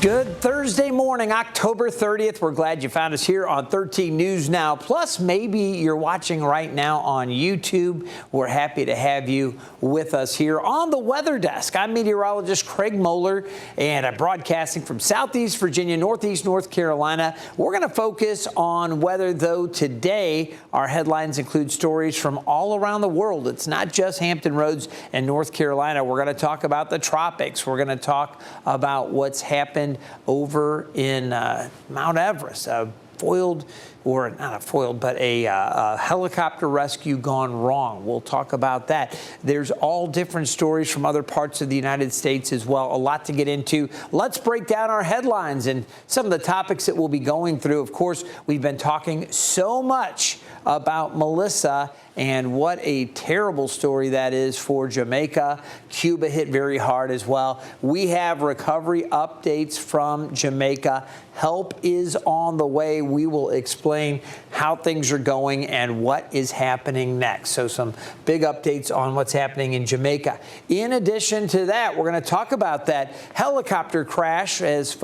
Good Thursday morning, October 30th. We're glad you found us here on 13 News Now. Plus, maybe you're watching right now on YouTube. We're happy to have you with us here on the Weather Desk. I'm meteorologist Craig Moeller, and I'm broadcasting from Southeast Virginia, Northeast North Carolina. We're going to focus on weather, though, today. Our headlines include stories from all around the world. It's not just Hampton Roads and North Carolina. We're going to talk about the tropics. We're going to talk about what's happened over in Mount Everest, a helicopter rescue gone wrong. We'll talk about that. There's all different stories from other parts of the United States as well. A lot to get into. Let's break down our headlines and some of the topics that we'll be going through. Of course, we've been talking so much about Melissa and what a terrible story that is for Jamaica. Cuba hit very hard as well. We have recovery updates from Jamaica. Help is on the way. We will explain how things are going and what is happening next. So some big updates on what's happening in Jamaica. In addition to that, we're going to talk about that helicopter crash as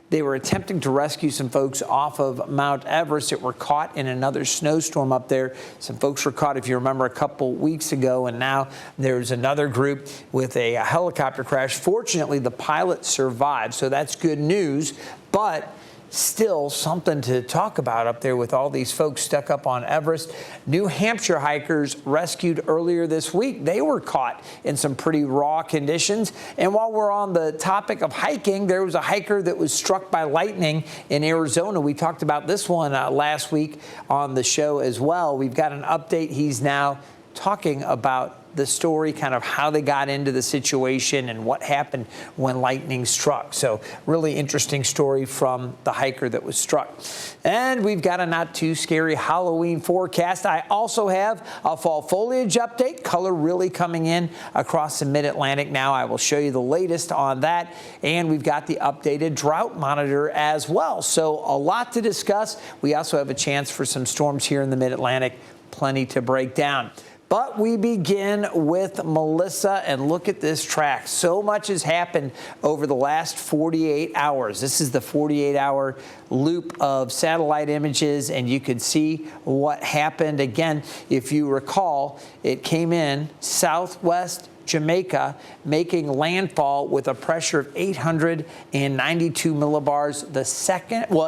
they were attempting to rescue some folks off of Mount Everest that were caught in another snowstorm up there. Some folks were caught, if you remember, a couple weeks ago, and now there's another group with a helicopter crash. Fortunately, the pilot survived, so that's good news, but still something to talk about up there with all these folks stuck up on Everest. New Hampshire hikers rescued earlier this week. They were caught in some pretty raw conditions. And while we're on the topic of hiking, there was a hiker that was struck by lightning in Arizona. We talked about this one last week on the show as well. We've got an update. He's now talking about the story, kind of how they got into the situation and what happened when lightning struck. So really interesting story from the hiker that was struck. And we've got a not too scary Halloween forecast. I also have a fall foliage update. Color really coming in across the mid-Atlantic now. I will show you the latest on that. And we've got the updated drought monitor as well. So a lot to discuss. We also have a chance for some storms here in the mid-Atlantic. Plenty to break down. But we begin with Melissa, and look at this track. So much has happened over the last 48 hours. This is the 48-hour loop of satellite images, and you could see what happened. Again, if you recall, it came in southwest Jamaica, making landfall with a pressure of 892 millibars.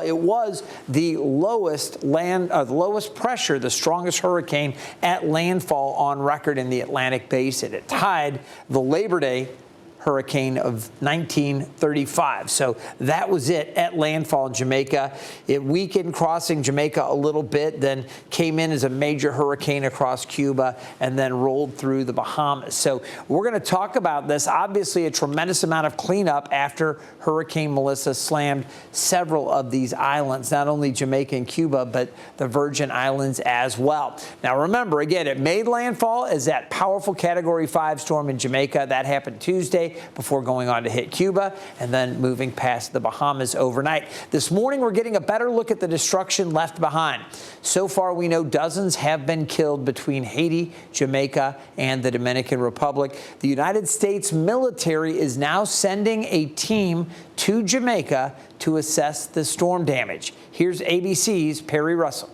It was the lowest pressure, the strongest hurricane at landfall on record in the Atlantic Basin. It tied the Labor Day hurricane of 1935. So that was it at landfall in Jamaica. It weakened crossing Jamaica a little bit, then came in as a major hurricane across Cuba and then rolled through the Bahamas. So we're going to talk about this. Obviously, a tremendous amount of cleanup after Hurricane Melissa slammed several of these islands, not only Jamaica and Cuba, but the Virgin Islands as well. Now, remember, again, it made landfall as that powerful Category 5 storm in Jamaica. That happened Tuesday before going on to hit Cuba and then moving past the Bahamas overnight. This morning, we're getting a better look at the destruction left behind. So far, we know dozens have been killed between Haiti, Jamaica, and the Dominican Republic. The United States military is now sending a team to Jamaica to assess the storm damage. Here's ABC's Perry Russell.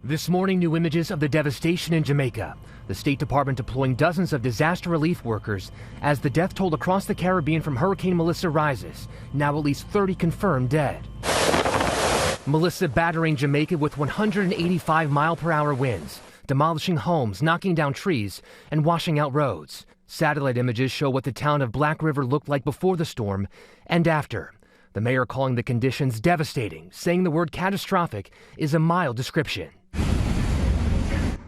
This morning, new images of the devastation in Jamaica. The State Department deploying dozens of disaster relief workers as the death toll across the Caribbean from Hurricane Melissa rises. Now at least 30 confirmed dead. Melissa battering Jamaica with 185-mile-per-hour winds, demolishing homes, knocking down trees, and washing out roads. Satellite images show what the town of Black River looked like before the storm and after. The mayor calling the conditions devastating, saying the word catastrophic is a mild description.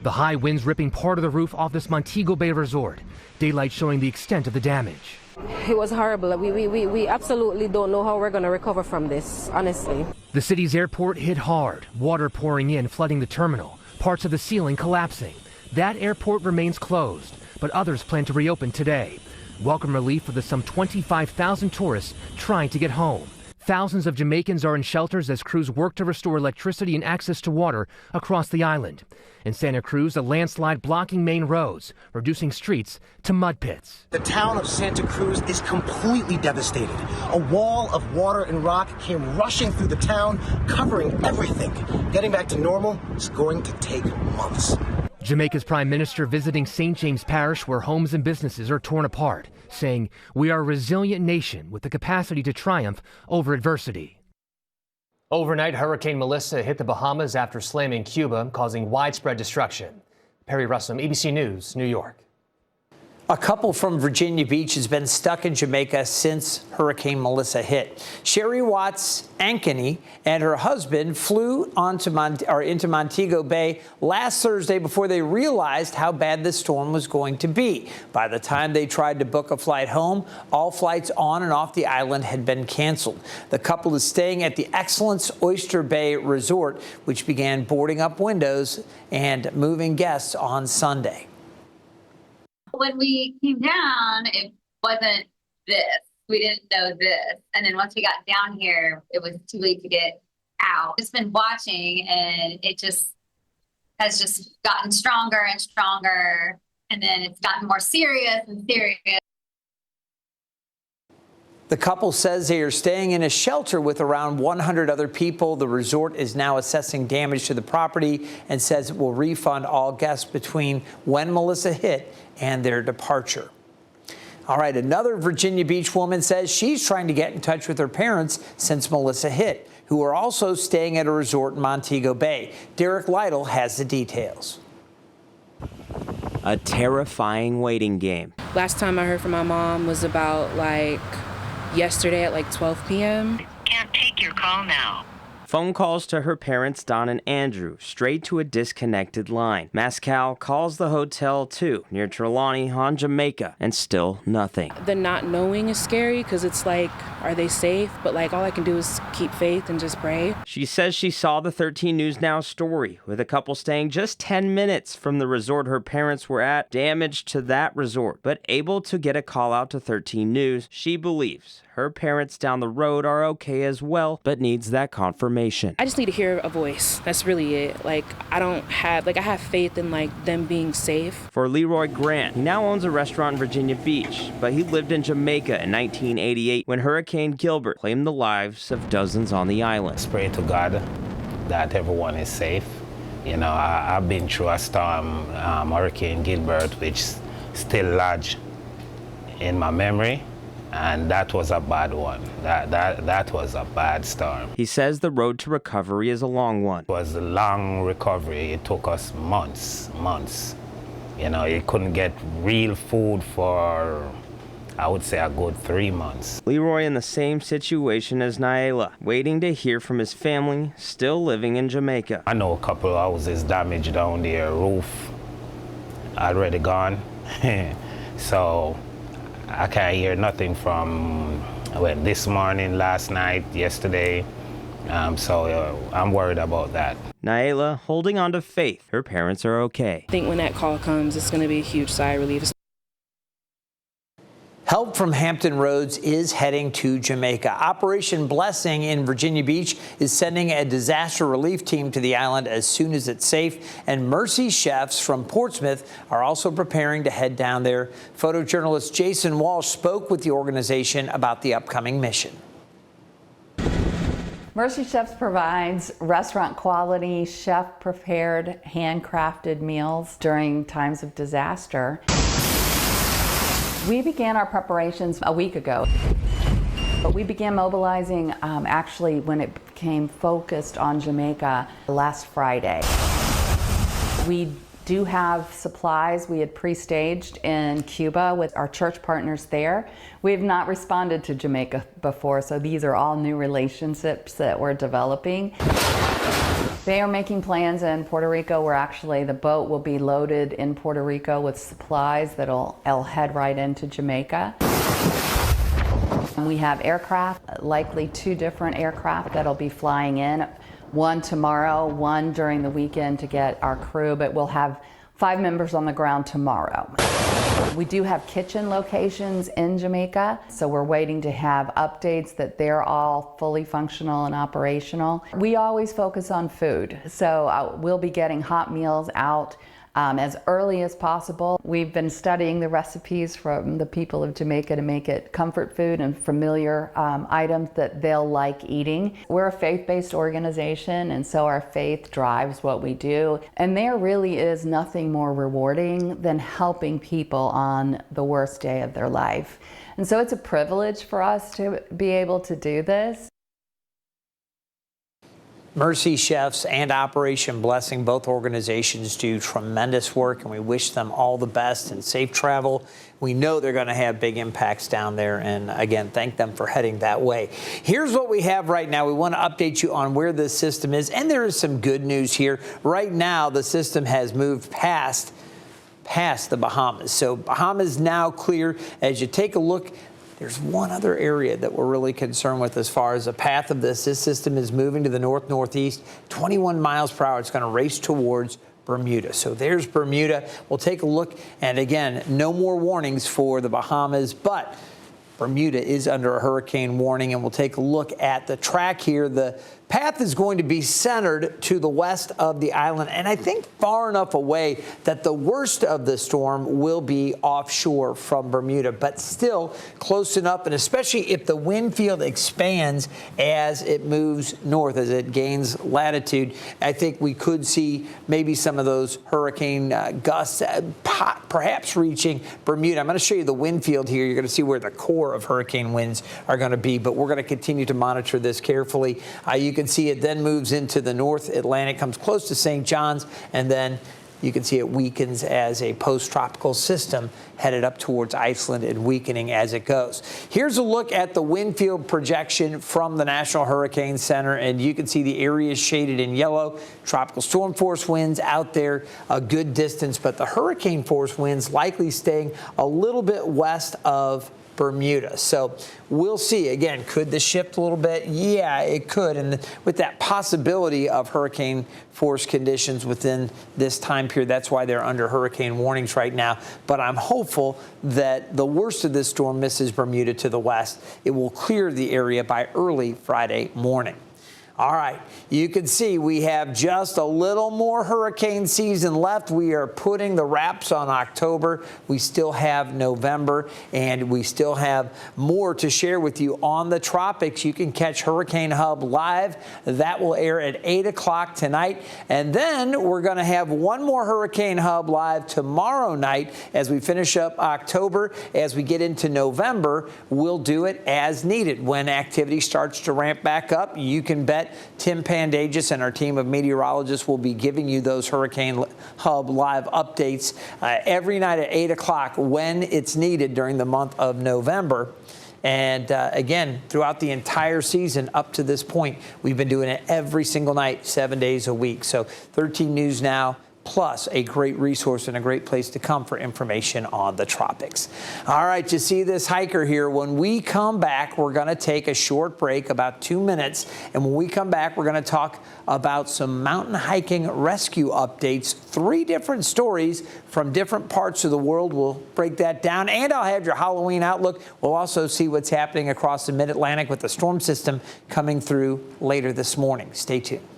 The high winds ripping part of the roof off this Montego Bay resort. Daylight showing the extent of the damage. It was horrible. We absolutely don't know how we're going to recover from this, honestly. The city's airport hit hard. Water pouring in, flooding the terminal. Parts of the ceiling collapsing. That airport remains closed, but others plan to reopen today. Welcome relief for the some 25,000 tourists trying to get home. Thousands of Jamaicans are in shelters as crews work to restore electricity and access to water across the island. In Santa Cruz, a landslide blocking main roads, reducing streets to mud pits. The town of Santa Cruz is completely devastated. A wall of water and rock came rushing through the town, covering everything. Getting back to normal is going to take months. Jamaica's prime minister visiting St. James Parish, where homes and businesses are torn apart, saying, "We are a resilient nation with the capacity to triumph over adversity." Overnight, Hurricane Melissa hit the Bahamas after slamming Cuba, causing widespread destruction. Perry Russell, ABC News, New York. A couple from Virginia Beach has been stuck in Jamaica since Hurricane Melissa hit. Sherry Watts Ankeny and her husband flew into Montego Bay last Thursday before they realized how bad the storm was going to be. By the time they tried to book a flight home, all flights on and off the island had been canceled. The couple is staying at the Excellence Oyster Bay Resort, which began boarding up windows and moving guests on Sunday. When we came down, it wasn't this. We didn't know this. And then once we got down here, it was too late to get out. Just been watching, and it just has just gotten stronger and stronger. And then it's gotten more serious and serious. The couple says they are staying in a shelter with around 100 other people. The resort is now assessing damage to the property and says it will refund all guests between when Melissa hit and their departure. All right, another Virginia Beach woman says she's trying to get in touch with her parents since Melissa hit, who are also staying at a resort in Montego Bay. Derek Lytle has the details. A terrifying waiting game. Last time I heard from my mom was about yesterday at 12 p.m. Can't take your call now. Phone calls to her parents, Don and Andrew, straight to a disconnected line. Mascal calls the hotel too, near Trelawney on Jamaica, and still nothing. The not knowing is scary because it's are they safe? But all I can do is keep faith and just pray. She says she saw the 13 News Now story with a couple staying just 10 minutes from the resort her parents were at, damage to that resort, but able to get a call out to 13 News. She believes her parents down the road are okay as well, but needs that confirmation. I just need to hear a voice. That's really it. I have faith in them being safe. For Leroy Grant, he now owns a restaurant in Virginia Beach, but he lived in Jamaica in 1988 when Hurricane Gilbert claimed the lives of dozens on the island. Pray to God that everyone is safe. I've been through a storm, Hurricane Gilbert, which still lodged in my memory. And that was a bad one. That was a bad storm. He says the road to recovery is a long one. It was a long recovery. It took us months. You couldn't get real food for, I would say, a good 3 months. Leroy in the same situation as Naela, waiting to hear from his family, still living in Jamaica. I know a couple of houses damaged down there, roof already gone. So I can't hear nothing from this morning, last night, yesterday. So I'm worried about that. Naela holding on to faith. Her parents are okay. I think when that call comes, it's going to be a huge sigh of relief. Help from Hampton Roads is heading to Jamaica. Operation Blessing in Virginia Beach is sending a disaster relief team to the island as soon as it's safe. And Mercy chefs from Portsmouth are also preparing to head down there. Photojournalist Jason Walsh spoke with the organization about the upcoming mission. Mercy Chefs provides restaurant-quality, chef-prepared, handcrafted meals during times of disaster. We began our preparations a week ago, but we began mobilizing actually when it became focused on Jamaica last Friday. We do have supplies we had pre-staged in Cuba with our church partners there. We have not responded to Jamaica before, so these are all new relationships that we're developing. They are making plans in Puerto Rico where actually the boat will be loaded in Puerto Rico with supplies that'll head right into Jamaica. And we have aircraft, likely 2 different aircraft that'll be flying in. One tomorrow, one during the weekend to get our crew, but we'll have 5 members on the ground tomorrow. We do have kitchen locations in Jamaica, so we're waiting to have updates that they're all fully functional and operational. We always focus on food, so we'll be getting hot meals out as early as possible. We've been studying the recipes from the people of Jamaica to make it comfort food and familiar items that they'll like eating. We're a faith-based organization, and so our faith drives what we do. And there really is nothing more rewarding than helping people on the worst day of their life. And so it's a privilege for us to be able to do this. Mercy Chefs and Operation Blessing, both organizations do tremendous work, and we wish them all the best and safe travel. We know they're going to have big impacts down there, and again, thank them for heading that way. Here's what we have right now. We want to update you on where this system is, and there is some good news here. Right now, the system has moved past the Bahamas. So Bahamas now clear. As you take a look, there's one other area that we're really concerned with as far as the path of this. This system is moving to the north-northeast, 21 miles per hour. It's going to race towards Bermuda. So there's Bermuda. We'll take a look. And again, no more warnings for the Bahamas, but Bermuda is under a hurricane warning. And we'll take a look at the track here. The path is going to be centered to the west of the island, and I think far enough away that the worst of the storm will be offshore from Bermuda, but still close enough, and especially if the wind field expands as it moves north, as it gains latitude, I think we could see maybe some of those hurricane gusts perhaps reaching Bermuda. I'm going to show you the wind field here. You're going to see where the core of hurricane winds are going to be, but we're going to continue to monitor this carefully. You can see it then moves into the North Atlantic, comes close to St. John's, and then you can see it weakens as a post-tropical system headed up towards Iceland and weakening as it goes. Here's a look at the wind field projection from the National Hurricane Center, and you can see the areas shaded in yellow. Tropical storm force winds out there a good distance, but the hurricane force winds likely staying a little bit west of Bermuda. So we'll see. Again, could this shift a little bit? Yeah, it could. And with that possibility of hurricane force conditions within this time period, that's why they're under hurricane warnings right now. But I'm hopeful that the worst of this storm misses Bermuda to the west. It will clear the area by early Friday morning. All right, you can see we have just a little more hurricane season left. We are putting the wraps on October. We still have November, and we still have more to share with you on the tropics. You can catch Hurricane Hub live. That will air at 8 o'clock tonight. And then we're going to have one more Hurricane Hub live tomorrow night as we finish up October. As we get into November, we'll do it as needed. When activity starts to ramp back up, you can bet Tim Pandagis and our team of meteorologists will be giving you those Hurricane Hub live updates every night at 8 o'clock when it's needed during the month of November. And again, throughout the entire season up to this point, we've been doing it every single night, 7 days a week. So 13 News Now, plus a great resource and a great place to come for information on the tropics. All right, you see this hiker here. When we come back, we're going to take a short break, about 2 minutes. And when we come back, we're going to talk about some mountain hiking rescue updates, 3 different stories from different parts of the world. We'll break that down, and I'll have your Halloween outlook. We'll also see what's happening across the mid-Atlantic with the storm system coming through later this morning. Stay tuned.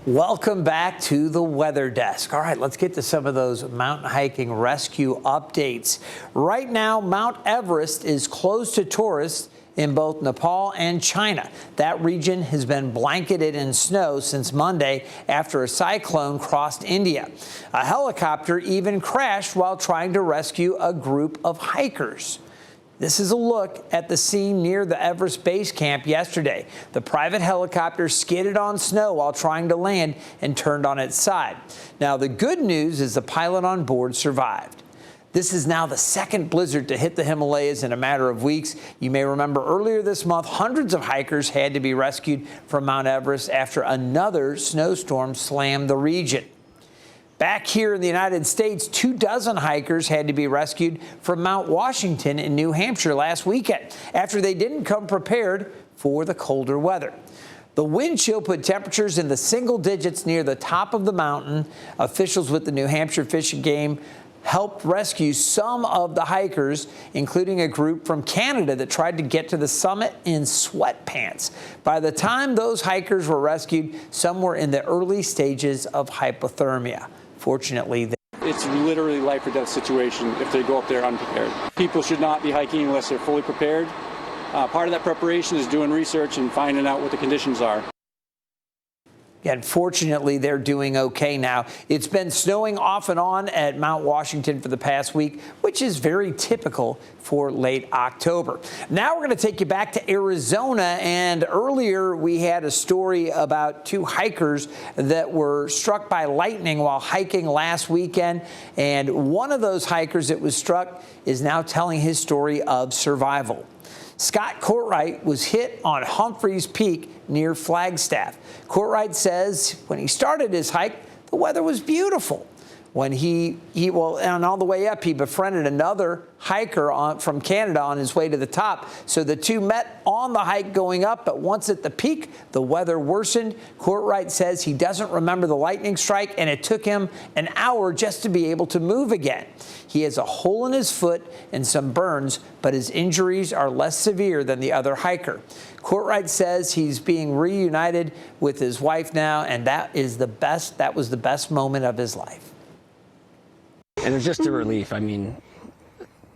Welcome back to the Weather Desk. All right, let's get to some of those mountain hiking rescue updates. Right now, Mount Everest is closed to tourists in both Nepal and China. That region has been blanketed in snow since Monday after a cyclone crossed India. A helicopter even crashed while trying to rescue a group of hikers. This is a look at the scene near the Everest base camp yesterday. The private helicopter skidded on snow while trying to land and turned on its side. Now, the good news is the pilot on board survived. This is now the second blizzard to hit the Himalayas in a matter of weeks. You may remember earlier this month, hundreds of hikers had to be rescued from Mount Everest after another snowstorm slammed the region. Back here in the United States, 24 hikers had to be rescued from Mount Washington in New Hampshire last weekend after they didn't come prepared for the colder weather. The wind chill put temperatures in the single digits near the top of the mountain. Officials with the New Hampshire Fish and Game helped rescue some of the hikers, including a group from Canada that tried to get to the summit in sweatpants. By the time those hikers were rescued, some were in the early stages of hypothermia. Fortunately, it's literally life or death situation if they go up there unprepared. People should not be hiking unless they're fully prepared. Part of that preparation is doing research and finding out what the conditions are. And fortunately, they're doing okay now. It's been snowing off and on at Mount Washington for the past week, which is very typical for late October. Now we're going to take you back to Arizona. And earlier we had a story about 2 hikers that were struck by lightning while hiking last weekend. And one of those hikers that was struck is now telling his story of survival. Scott Courtwright was hit on Humphreys Peak near Flagstaff. Courtwright says when he started his hike, the weather was beautiful. When and on the way up, he befriended another hiker from Canada on his way to the top. So the two met on the hike going up, but once at the peak, the weather worsened. Courtwright says he doesn't remember the lightning strike, and it took him an hour just to be able to move again. He has a hole in his foot and some burns, but his injuries are less severe than the other hiker. Courtwright says he's being reunited with his wife now, and that was the best moment of his life. And it's just a relief. I mean,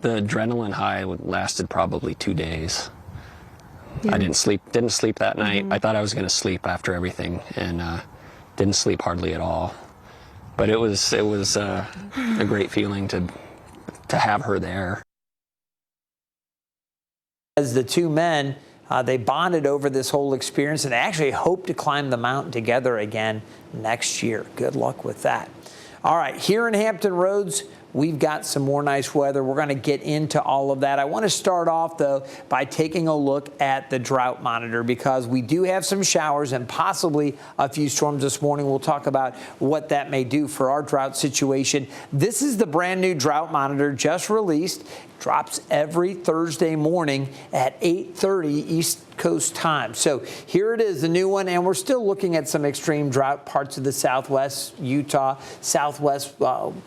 the adrenaline high lasted probably 2 days. Yeah. I didn't sleep that night. I thought I was going to sleep after everything, and didn't sleep hardly at all. But it was a great feeling to have her there. As the two men, they bonded over this whole experience and actually hope to climb the mountain together again next year. Good luck with that. All right, here in Hampton Roads, we've got some more nice weather. We're going to get into all of that. I want to start off, though, by taking a look at the drought monitor because we do have some showers and possibly a few storms this morning. We'll talk about what that may do for our drought situation. This is the brand new drought monitor just released. Drops every Thursday morning at 8:30 East Coast time. So here it is, the new one, and we're still looking at some extreme drought, parts of the southwest Utah, southwest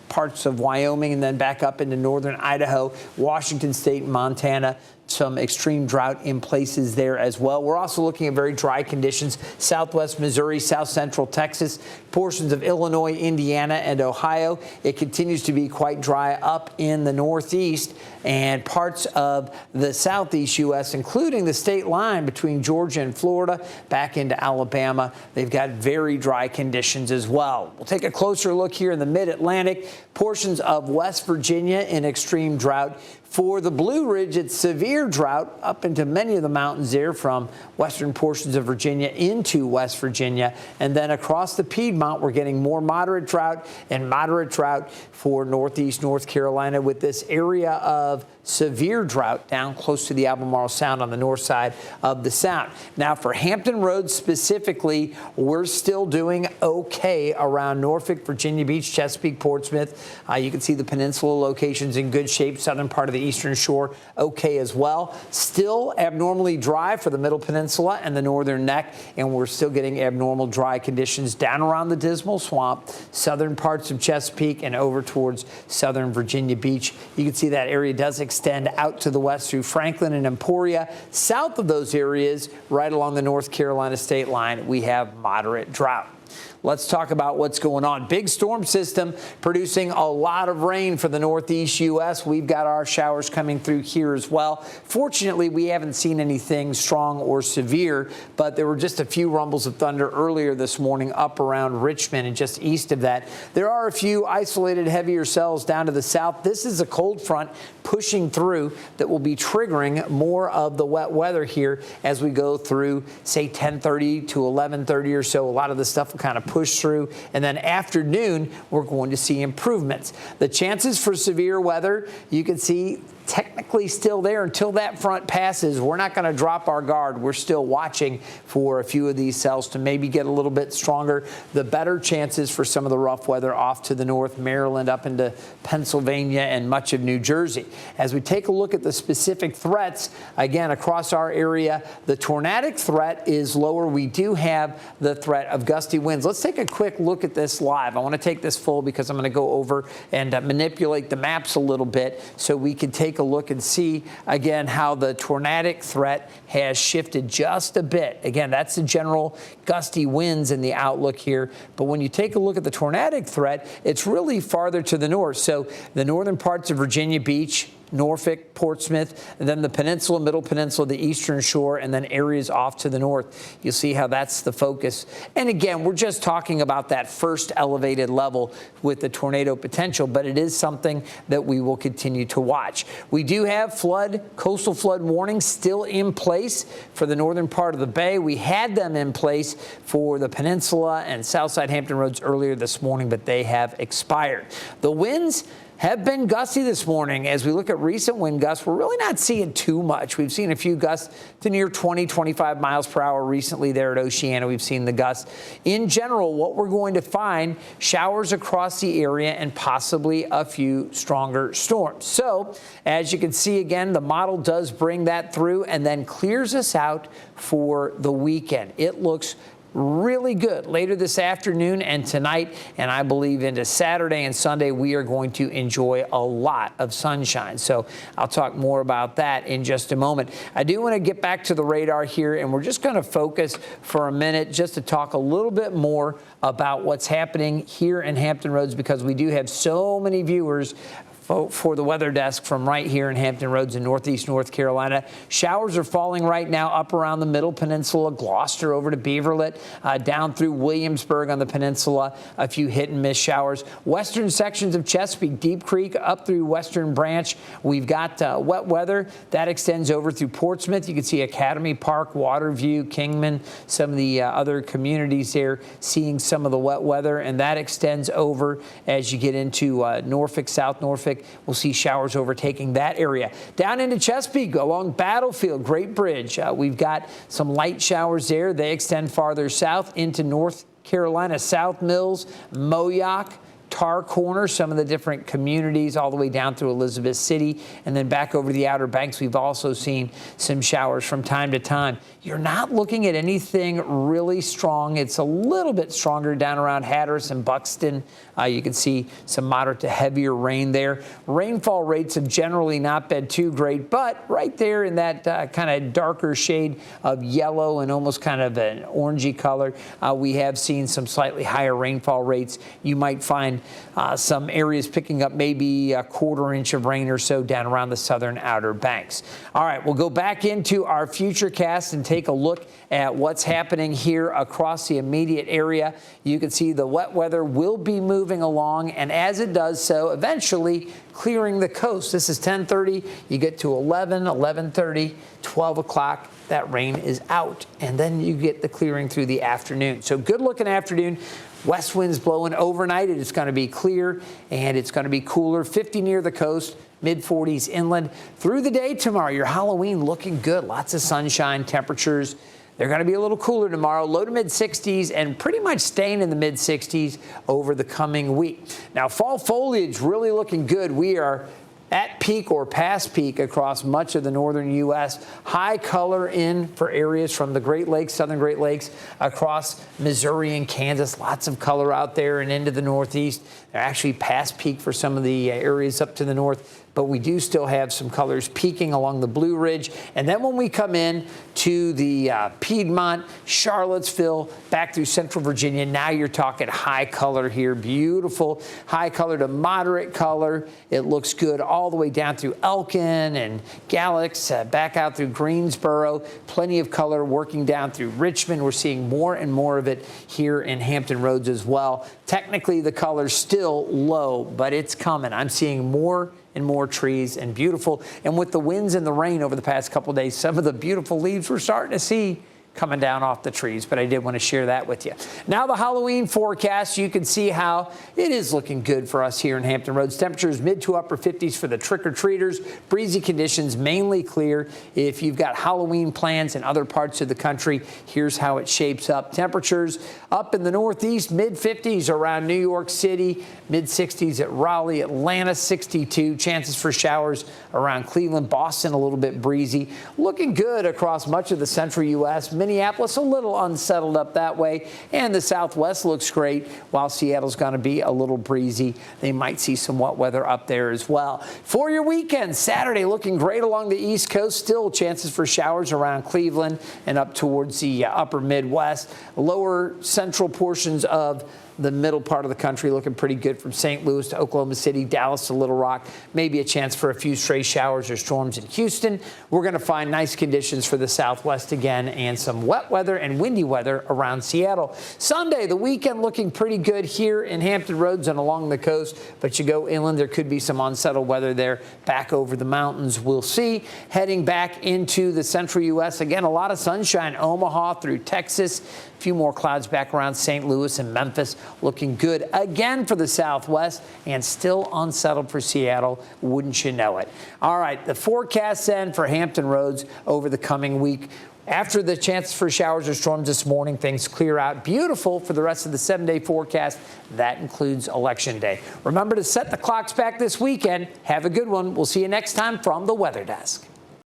parts of Wyoming, and then back up into northern Idaho, Washington State, and Montana. Some extreme drought in places there as well. We're also looking at very dry conditions, southwest Missouri, south central Texas, portions of Illinois, Indiana, and Ohio. It continues to be quite dry up in the northeast and parts of the southeast U.S., including the state line between Georgia and Florida, back into Alabama. They've got very dry conditions as well. We'll take a closer look here in the mid-Atlantic, portions of West Virginia in extreme drought. For the Blue Ridge, it's severe drought up into many of the mountains there from western portions of Virginia into West Virginia. And then across the Piedmont, we're getting more moderate drought and moderate drought for northeast North Carolina with this area of severe drought down close to the Albemarle Sound on the north side of the Sound. Now, for Hampton Roads specifically, we're still doing okay around Norfolk, Virginia Beach, Chesapeake, Portsmouth. You can see the peninsula locations in good shape, southern part of the eastern shore okay as well. Still abnormally dry for the middle peninsula and the northern neck, and we're still getting abnormal dry conditions down around the Dismal Swamp, southern parts of Chesapeake, and over towards southern Virginia Beach. You can see that area does extend out to the west through Franklin and Emporia. South of those areas, right along the North Carolina state line, we have moderate drought. Let's talk about what's going on. Big storm system producing a lot of rain for the northeast U.S. We've got our showers coming through here as well. Fortunately, we haven't seen anything strong or severe, but there were just a few rumbles of thunder earlier this morning up around Richmond and just east of that. There are a few isolated heavier cells down to the south. This is a cold front pushing through that will be triggering more of the wet weather here as we go through, say, 10:30 to 11:30 or so. A lot of the stuff will kind of push through, and then afternoon we're going to see improvements. The chances for severe weather, you can see technically still there until that front passes. We're not going to drop our guard. We're still watching for a few of these cells to maybe get a little bit stronger. The better chances for some of the rough weather off to the north, Maryland up into Pennsylvania and much of New Jersey. As we take a look at the specific threats, again, across our area, the tornadic threat is lower. We do have the threat of gusty winds. Let's take a quick look at this live. I want to take this full because I'm going to go over and manipulate the maps a little bit so we can take a look and see again how the tornadic threat has shifted just a bit. Again, that's the general gusty winds in the outlook here. But when you take a look at the tornadic threat, it's really farther to the north. So the northern parts of Virginia Beach, Norfolk, Portsmouth, and then the peninsula, middle peninsula, the eastern shore, and then areas off to the north. You'll see how that's the focus. And again, we're just talking about that first elevated level with the tornado potential, but it is something that we will continue to watch. We do have coastal flood warnings still in place for the northern part of the bay. We had them in place for the peninsula and Southside Hampton Roads earlier this morning, but they have expired. The winds have been gusty this morning. As we look at recent wind gusts, we're really not seeing too much. We've seen a few gusts to near 20, 25 miles per hour recently there at Oceana. We've seen the gusts. In general, what we're going to find, showers across the area and possibly a few stronger storms. So, as you can see again, the model does bring that through and then clears us out for the weekend. It looks really good later this afternoon and tonight, and I believe into Saturday and Sunday we are going to enjoy a lot of sunshine. So I'll talk more about that in just a moment. I do want to get back to the radar here, and we're just going to focus for a minute just to talk a little bit more about what's happening here in Hampton Roads, because we do have so many viewers for the weather desk from right here in Hampton Roads in northeast North Carolina. Showers are falling right now up around the middle peninsula, Gloucester over to Beaverlet, down through Williamsburg on the peninsula, a few hit and miss showers. Western sections of Chesapeake, Deep Creek up through Western Branch. We've got wet weather that extends over through Portsmouth. You can see Academy Park, Waterview, Kingman, some of the other communities there seeing some of the wet weather, and that extends over as you get into Norfolk, South Norfolk. We'll see showers overtaking that area. Down into Chesapeake, along Battlefield, Great Bridge, we've got some light showers there. They extend farther south into North Carolina, South Mills, Moyock, Tar Corner, some of the different communities all the way down through Elizabeth City, and then back over the Outer Banks. We've also seen some showers from time to time. You're not looking at anything really strong. It's a little bit stronger down around Hatteras and Buxton. You can see some moderate to heavier rain there. Rainfall rates have generally not been too great, but right there in that kind of darker shade of yellow and almost kind of an orangey color, we have seen some slightly higher rainfall rates. You might find some areas picking up maybe a quarter inch of rain or so down around the southern Outer Banks. All right, we'll go back into our future cast and take a look at what's happening here across the immediate area. You can see the wet weather will be moving along, and as it does so, eventually clearing the coast. This is 10:30. You get to 11, 11:30, 12 o'clock. That rain is out, and then you get the clearing through the afternoon. So good looking afternoon. West winds blowing overnight. It's going to be clear and it's going to be cooler. 50 near the coast, mid-40s inland. Through the day tomorrow, your Halloween looking good. Lots of sunshine, temperatures. They're going to be a little cooler tomorrow, low to mid-60s, and pretty much staying in the mid-60s over the coming week. Now, fall foliage really looking good. We are at peak or past peak across much of the northern U.S. High color in for areas from the Great Lakes, southern Great Lakes, across Missouri and Kansas. Lots of color out there and into the northeast. They're actually past peak for some of the areas up to the north, but we do still have some colors peaking along the Blue Ridge. And then when we come in to the Piedmont, Charlottesville, back through Central Virginia. Now you're talking high color here. Beautiful high color to moderate color. It looks good all the way down through Elkin and Galax, back out through Greensboro. Plenty of color working down through Richmond. We're seeing more and more of it here in Hampton Roads as well. Technically, the color's still low, but it's coming. I'm seeing more and more trees and beautiful. And with the winds and the rain over the past couple of days, some of the beautiful leaves we're starting to see coming down off the trees, but I did want to share that with you. Now the Halloween forecast, you can see how it is looking good for us here in Hampton Roads. Temperatures mid to upper 50s for the trick-or-treaters. Breezy conditions, mainly clear. If you've got Halloween plans in other parts of the country, here's how it shapes up. Temperatures up in the Northeast, mid-50s around New York City, mid-60s at Raleigh, Atlanta, 62. Chances for showers around Cleveland, Boston, a little bit breezy. Looking good across much of the central U.S. Minneapolis a little unsettled up that way, and the Southwest looks great, while Seattle's going to be a little breezy. They might see some wet weather up there as well. For your weekend, Saturday looking great along the East Coast. Still chances for showers around Cleveland and up towards the upper Midwest. Lower central portions of the middle part of the country looking pretty good from St. Louis to Oklahoma City, Dallas to Little Rock. Maybe a chance for a few stray showers or storms in Houston. We're going to find nice conditions for the Southwest again, and some wet weather and windy weather around Seattle. Sunday, the weekend looking pretty good here in Hampton Roads and along the coast, but you go inland, there could be some unsettled weather there back over the mountains. We'll see. Heading back into the central U.S., again, a lot of sunshine, Omaha through Texas. A few more clouds back around St. Louis and Memphis. Looking good again for the Southwest, and still unsettled for Seattle, wouldn't you know it. All right, the forecast then for Hampton Roads over the coming week. After the chances for showers or storms this morning, things clear out. Beautiful for the rest of the 7-day forecast. That includes Election Day. Remember to set the clocks back this weekend. Have a good one. We'll see you next time from the Weather Desk.